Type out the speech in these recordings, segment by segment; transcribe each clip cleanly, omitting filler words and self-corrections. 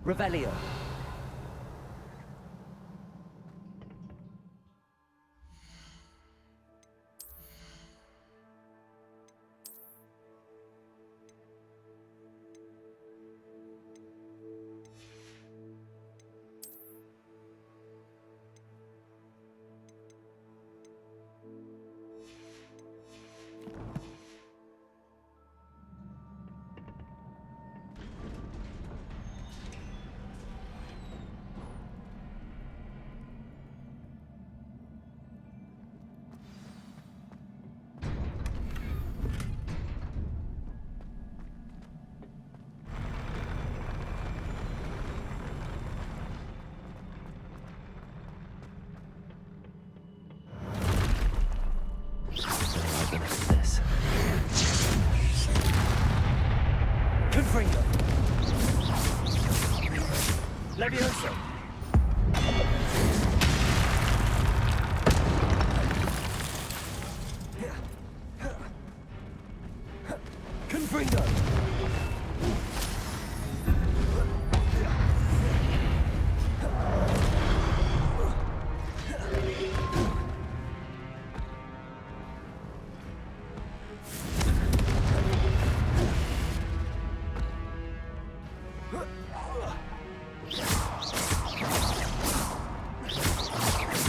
Revelio. Confringo. Levioso. Confringo.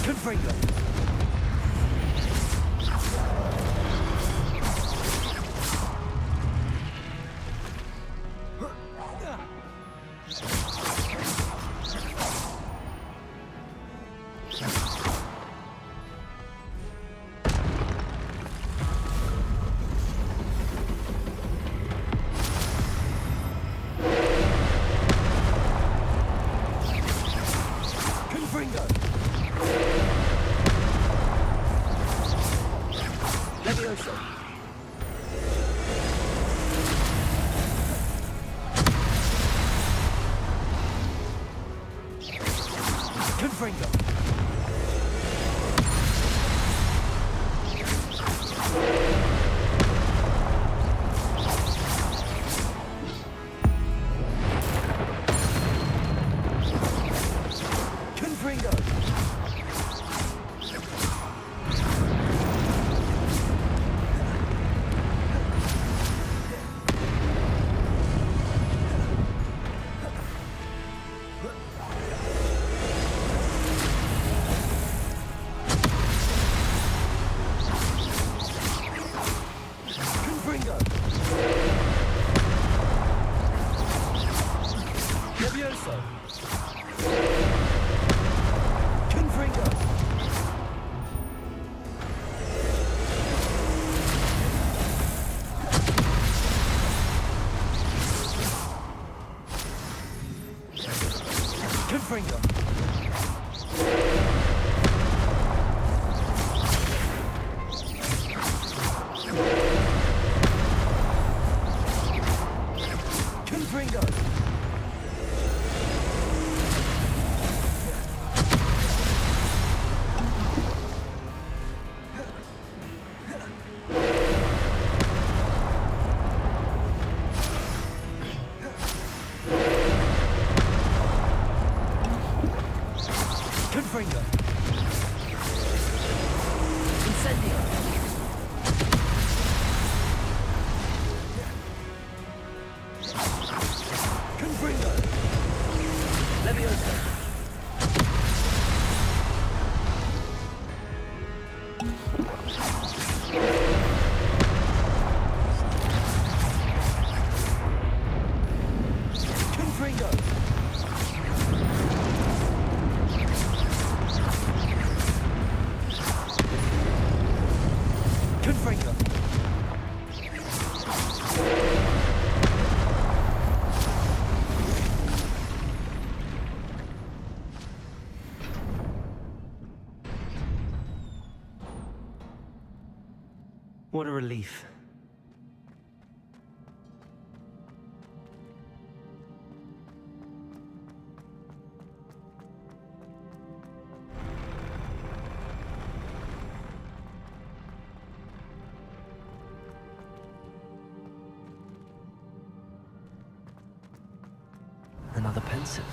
Confringo. Confringo. Levioso. Confringo. Confringo. Confringo. Levioso. Confringo. Confringo. Confringo. Confringo. Incendio. Confringo. Levioso. Confringo. Confringo. What a relief. Another pencil. immersive.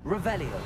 Revelio.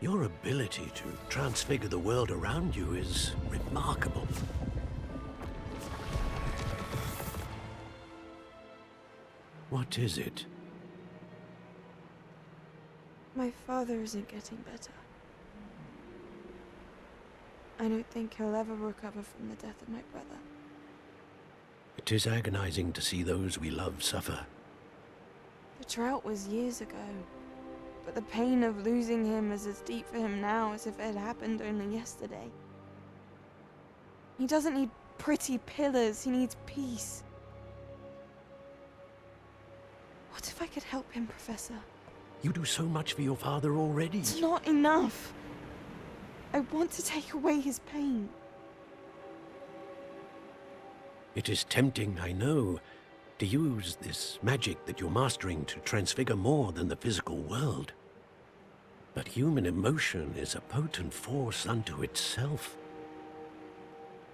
Your ability to transfigure the world around you is remarkable. What is it? My father isn't getting better. I don't think he'll ever recover from the death of my brother. It is agonizing to see those we love suffer. The drought was years ago, but the pain of losing him is as deep for him now as if it had happened only yesterday. He doesn't need pretty pillars, he needs peace. What if I could help him, Professor? You do so much for your father already. It's not enough. I want to take away his pain. It is tempting, I know, to use this magic that you're mastering to transfigure more than the physical world. But human emotion is a potent force unto itself.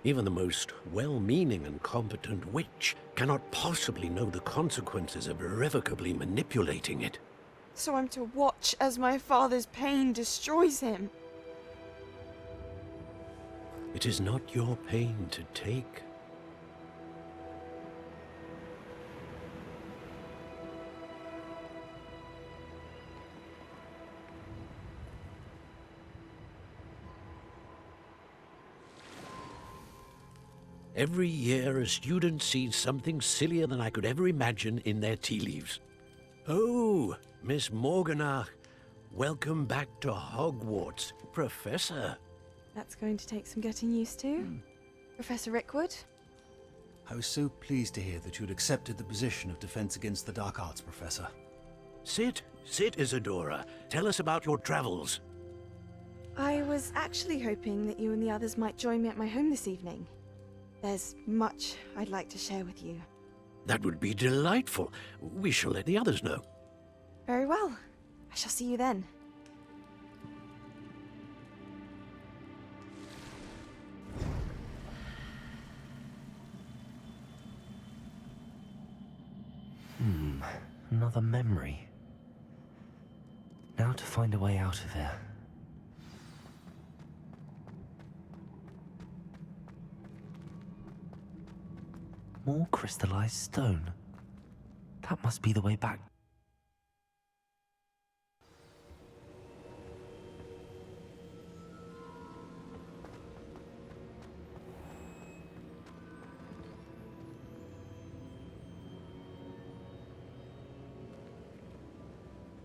Even the most well-meaning and competent witch cannot possibly know the consequences of irrevocably manipulating it. So I'm to watch as my father's pain destroys him. It is not your pain to take. Every year, a student sees something sillier than I could ever imagine in their tea leaves. Oh, Miss Morganach, welcome back to Hogwarts, Professor. That's going to take some getting used to. Professor Rickwood? I was so pleased to hear that you'd accepted the position of Defense Against the Dark Arts, Professor. Sit, Isadora. Tell us about your travels. I was actually hoping that you and the others might join me at my home this evening. There's much I'd like to share with you. That would be delightful. We shall let the others know. Very well. I shall see you then. Another memory. Now to find a way out of here. More crystallized stone. That must be the way back.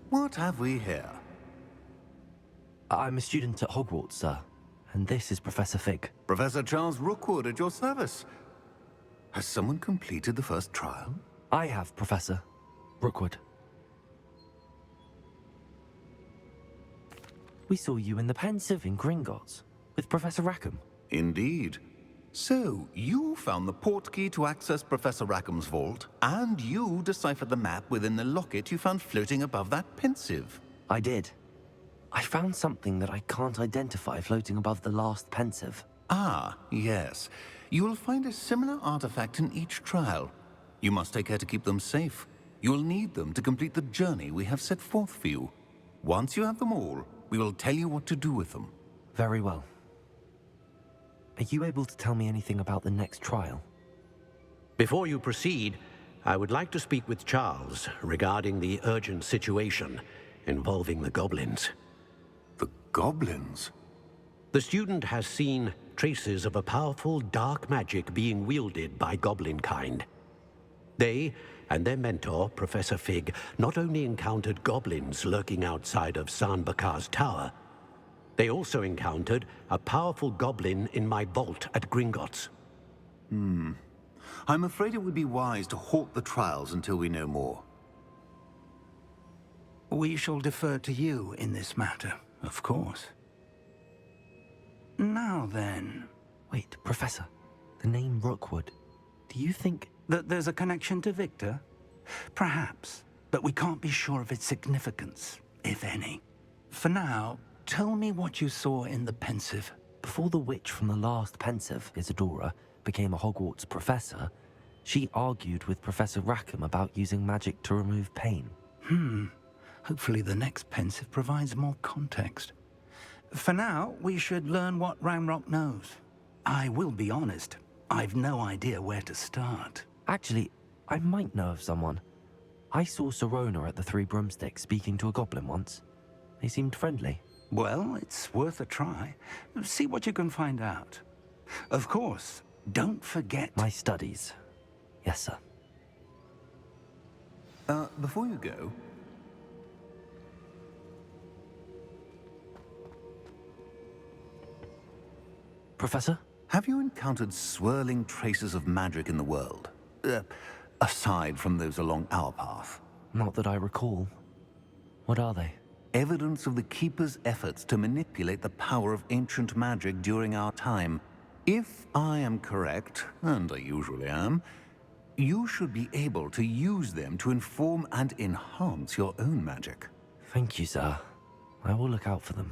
What have we here? I'm a student at Hogwarts, sir. And this is Professor Fig. Professor Charles Rookwood at your service. Has someone completed the first trial? I have, Professor Rookwood. We saw you in the Pensive in Gringotts with Professor Rackham. Indeed. So, you found the portkey to access Professor Rackham's vault, and you deciphered the map within the locket you found floating above that Pensive. I did. I found something that I can't identify floating above the last Pensive. Ah, yes. You will find a similar artifact in each trial. You must take care to keep them safe. You'll need them to complete the journey we have set forth for you. Once you have them all, we will tell you what to do with them. Very well. Are you able to tell me anything about the next trial? Before you proceed, I would like to speak with Charles regarding the urgent situation involving the goblins. The goblins? The student has seen traces of a powerful dark magic being wielded by goblin kind. They and their mentor, Professor Fig, not only encountered goblins lurking outside of San Bakar's tower, they also encountered a powerful goblin in my vault at Gringotts. I'm afraid it would be wise to halt the trials until we know more. We shall defer to you in this matter, of course. Now then, Wait, Professor. The name Rookwood. Do you think... that there's a connection to Victor? Perhaps, but we can't be sure of its significance, if any. For now, tell me what you saw in the Pensive. Before the witch from the last Pensive, Isadora, became a Hogwarts professor, she argued with Professor Rackham about using magic to remove pain. Hopefully the next Pensive provides more context. For now, we should learn what Ramrock knows. I will be honest, I've no idea where to start. Actually, I might know of someone. I saw Serona at the Three Broomsticks speaking to a goblin once. They seemed friendly. Well, it's worth a try. See what you can find out. Of course, don't forget... My studies. Yes, sir. Before you go... Professor? Have you encountered swirling traces of magic in the world? Aside from those along our path. Not that I recall. What are they? Evidence of the Keeper's efforts to manipulate the power of ancient magic during our time. If I am correct, and I usually am, you should be able to use them to inform and enhance your own magic. Thank you, sir. I will look out for them.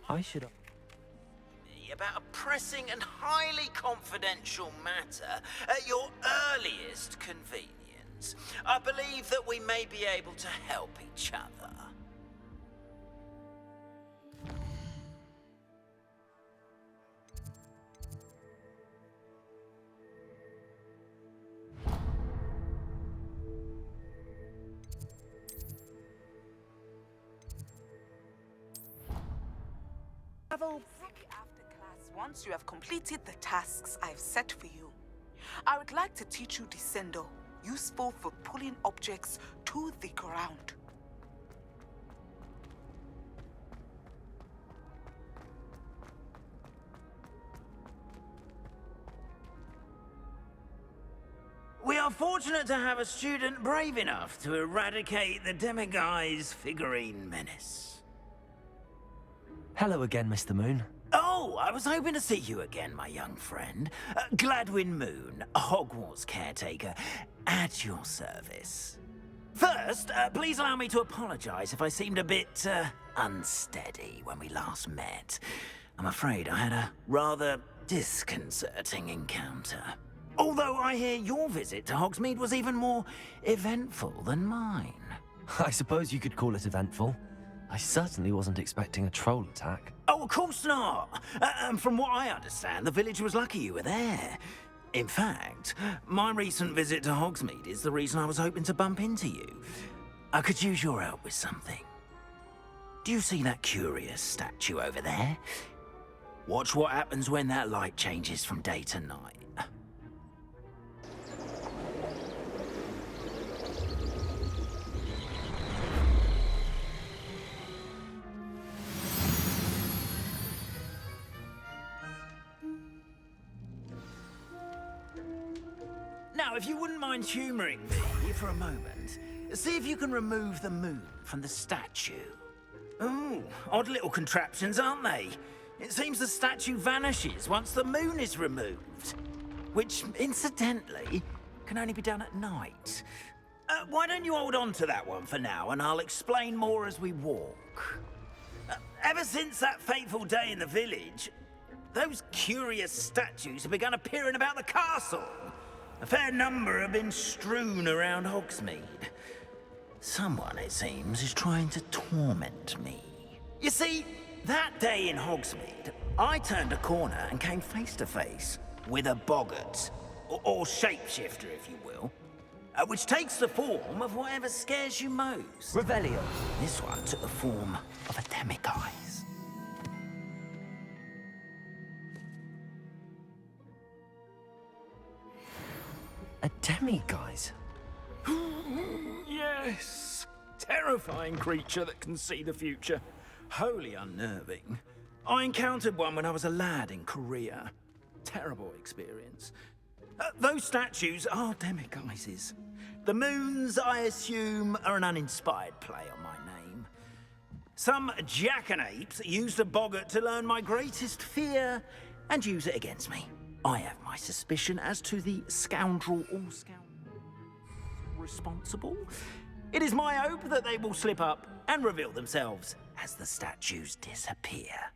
I should... About a pressing and highly confidential matter at your earliest convenience. I believe that we may be able to help each other. Travel free after class once you have completed the tasks I've set for you. I would like to teach you Descendo, useful for pulling objects to the ground. We are fortunate to have a student brave enough to eradicate the Demiguy's figurine menace. Hello again, Mr. Moon. Oh, I was hoping to see you again, my young friend. Gladwin Moon, Hogwarts caretaker, at your service. First, please allow me to apologize if I seemed a bit, unsteady when we last met. I'm afraid I had a rather disconcerting encounter. Although I hear your visit to Hogsmeade was even more eventful than mine. I suppose you could call it eventful. I certainly wasn't expecting a troll attack. Oh, of course not. And from what I understand, the village was lucky you were there. In fact, my recent visit to Hogsmeade is the reason I was hoping to bump into you. I could use your help with something. Do you see that curious statue over there? Watch what happens when that light changes from day to night. Now, if you wouldn't mind humouring me for a moment, see if you can remove the moon from the statue. Ooh, odd little contraptions, aren't they? It seems the statue vanishes once the moon is removed. Which, incidentally, can only be done at night. Why don't you hold on to that one for now, and I'll explain more as we walk. Ever since that fateful day in the village, those curious statues have begun appearing about the castle. A fair number have been strewn around Hogsmeade. Someone, it seems, is trying to torment me. You see, that day in Hogsmeade, I turned a corner and came face to face with a boggart, or shapeshifter, if you will, which takes the form of whatever scares you most. Revelio. This one took the form of a demiguise. A demiguise? Yes! Terrifying creature that can see the future. Wholly unnerving. I encountered one when I was a lad in Korea. Terrible experience. Those statues are demiguises. The moons, I assume, are an uninspired play on my name. Some jackanapes used a boggart to learn my greatest fear and use it against me. I have my suspicion as to the scoundrel or scoundrels responsible. It is my hope that they will slip up and reveal themselves as the statues disappear.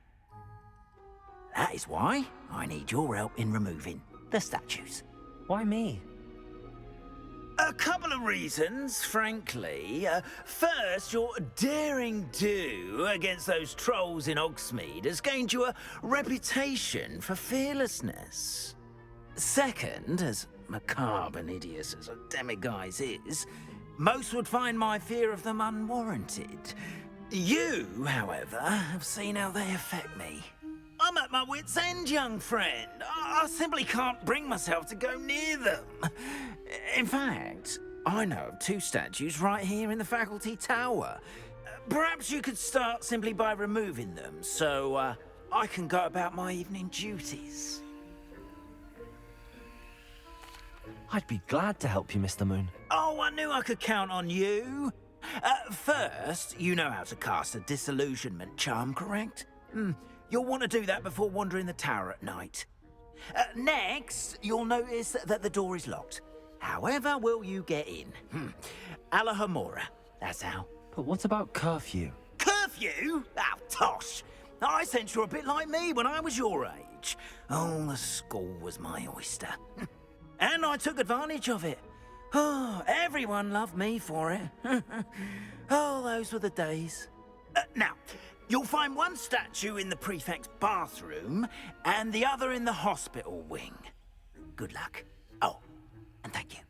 That is why I need your help in removing the statues. Why me? A couple of reasons, frankly. First, your daring do against those trolls in Hogsmeade has gained you a reputation for fearlessness. Second, as macabre and hideous as a demiguise is, most would find my fear of them unwarranted. You, however, have seen how they affect me. I'm at my wit's end, young friend. I simply can't bring myself to go near them. In fact, I know of two statues right here in the faculty tower. Perhaps you could start simply by removing them, so I can go about my evening duties. I'd be glad to help you, Mr. Moon. Oh, I knew I could count on you. First, you know how to cast a disillusionment charm, correct? You'll want to do that before wandering the tower at night. Next, you'll notice that the door is locked. However will you get in? Alahomora, that's how. But what about curfew? Curfew? Oh, tosh. I sense you're a bit like me when I was your age. Oh, the school was my oyster. And I took advantage of it. Oh, everyone loved me for it. Oh, those were the days. Now, you'll find one statue in the prefect's bathroom and the other in the hospital wing. Good luck. Oh, and thank you.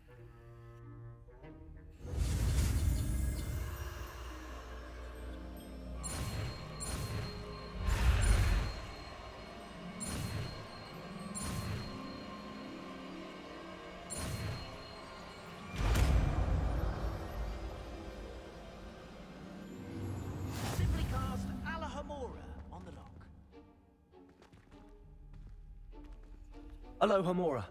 Simply cast Alahamora on the lock. Alohomora.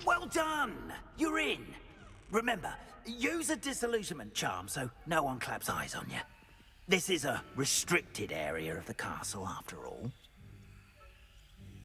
Well done! You're in. Remember, use a disillusionment charm so no one claps eyes on you. This is a restricted area of the castle, after all.